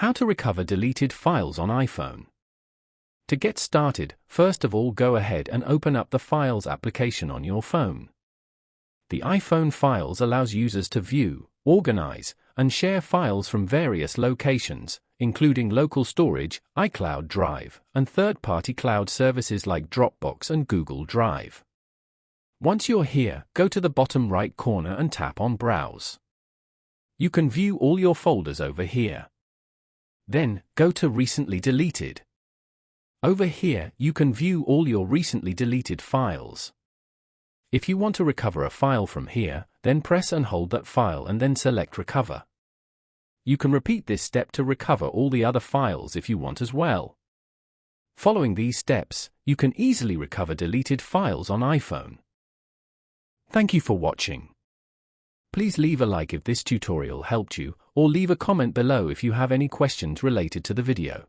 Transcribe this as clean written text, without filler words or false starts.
How to recover deleted files on iPhone. To get started, first of all go ahead and open up the Files application on your phone. The iPhone Files allows users to view, organize, and share files from various locations, including local storage, iCloud Drive, and third-party cloud services like Dropbox and Google Drive. Once you're here, go to the bottom right corner and tap on Browse. You can view all your folders over here. Then, go to Recently Deleted. Over here, you can view all your recently deleted files. If you want to recover a file from here, then press and hold that file and then select Recover. You can repeat this step to recover all the other files if you want as well. Following these steps, you can easily recover deleted files on iPhone. Thank you for watching. Please leave a like if this tutorial helped you, or leave a comment below if you have any questions related to the video.